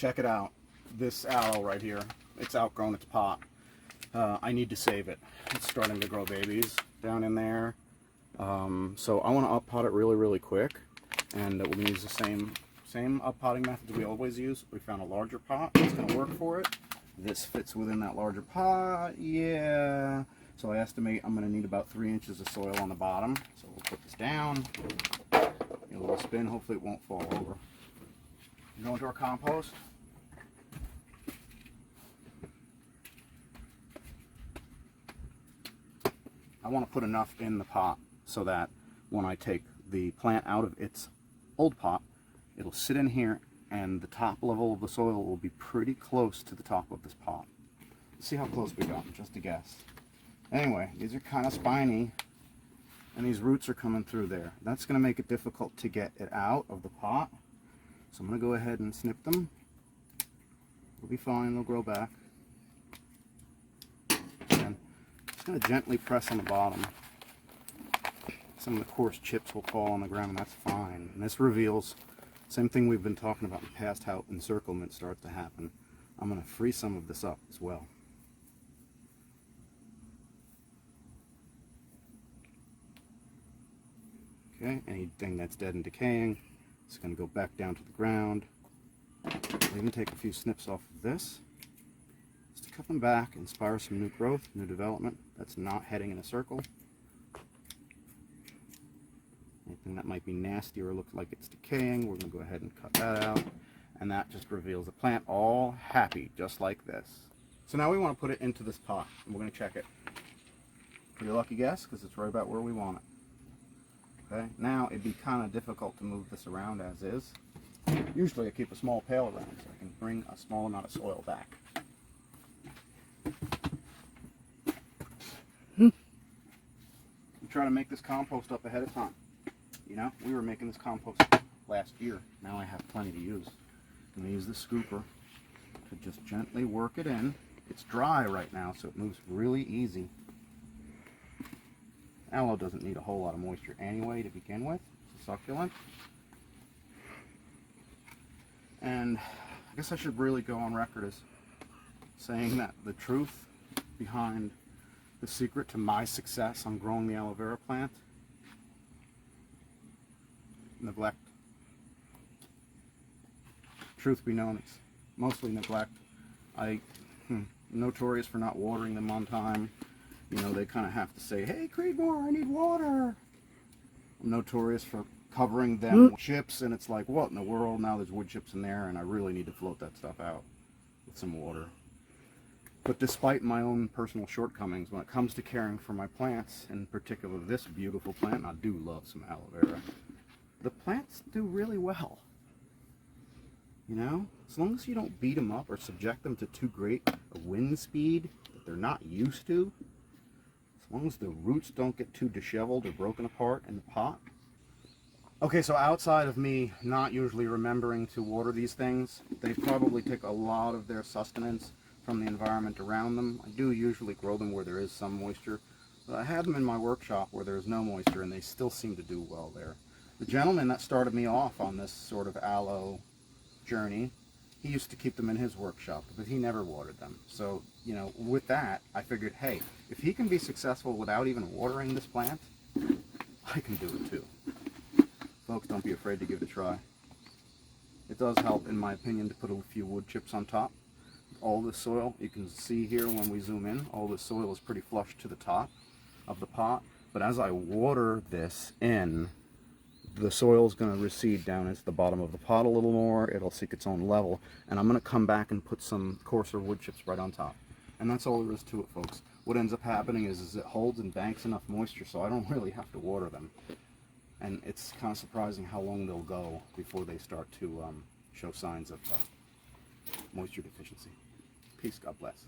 check it out. This aloe right here, it's outgrown its pot. I need to save it. It's starting to grow babies down in there. So I want to up pot it really quick, and we're going to use the same up potting methods we always use. We found a larger pot that's going to work for it. This fits within that larger pot, yeah. So I estimate I'm going to need about 3 inches of soil on the bottom. So we'll put this down, give it a little spin, hopefully it won't fall over. Go into our compost. I want to put enough in the pot so that when I take the plant out of its old pot, it'll sit in here and the top level of the soil will be pretty close to the top of this pot. Let's see how close we got, just a guess. Anyway, these are kind of spiny and these roots are coming through there. That's going to make it difficult to get it out of the pot. So I'm going to go ahead and snip them. It'll be fine, they'll grow back. And just going to gently press on the bottom. Some of the coarse chips will fall on the ground, and that's fine. And this reveals, same thing we've been talking about in the past, how encirclement starts to happen. I'm going to free some of this up as well. Okay, anything that's dead and decaying is going to go back down to the ground. I'll even take a few snips off of this, just to cut them back, inspire some new growth, new development that's not heading in a circle. Anything that might be nasty or look like it's decaying, we're going to go ahead and cut that out. And that just reveals the plant all happy, just like this. So now we want to put it into this pot, and we're going to check it. Pretty lucky guess, because it's right about where we want it. Okay, now it'd be kind of difficult to move this around as is. Usually I keep a small pail around so I can bring a small amount of soil back. We try to make this compost up ahead of time. You know, we were making this compost last year. Now I have plenty to use. I'm going to use the scooper to just gently work it in. It's dry right now, so it moves really easy. Aloe doesn't need a whole lot of moisture anyway to begin with. It's a succulent. And I guess I should really go on record as saying that the truth behind the secret to my success on growing the aloe vera plant: neglect. Truth be known, it's mostly neglect. I'm notorious for not watering them on time. You know, they kind of have to say, "Hey, Creedmoor, I need water." I'm notorious for covering them with chips, and it's like, what in the world? Now there's wood chips in there, and I really need to float that stuff out with some water. But despite my own personal shortcomings, when it comes to caring for my plants, in particular this beautiful plant, and I do love some aloe vera, the plants do really well. You know, as long as you don't beat them up or subject them to too great a wind speed that they're not used to, as long as the roots don't get too disheveled or broken apart in the pot. Okay, so outside of me not usually remembering to water these things, they probably take a lot of their sustenance from the environment around them. I do usually grow them where there is some moisture, but I had them in my workshop where there's no moisture and they still seem to do well there. The gentleman that started me off on this sort of aloe journey, he used to keep them in his workshop, but he never watered them. So, you know, with that, I figured, hey, if he can be successful without even watering this plant, I can do it too. Folks, don't be afraid to give it a try. It does help, in my opinion, to put a few wood chips on top. All this soil, you can see here when we zoom in, all this soil is pretty flush to the top of the pot. But as I water this in, the soil is going to recede down into the bottom of the pot a little more. It'll seek its own level. And I'm going to come back and put some coarser wood chips right on top. And that's all there is to it, folks. What ends up happening is it holds and banks enough moisture so I don't really have to water them. And it's kind of surprising how long they'll go before they start to show signs of moisture deficiency. Peace, God bless.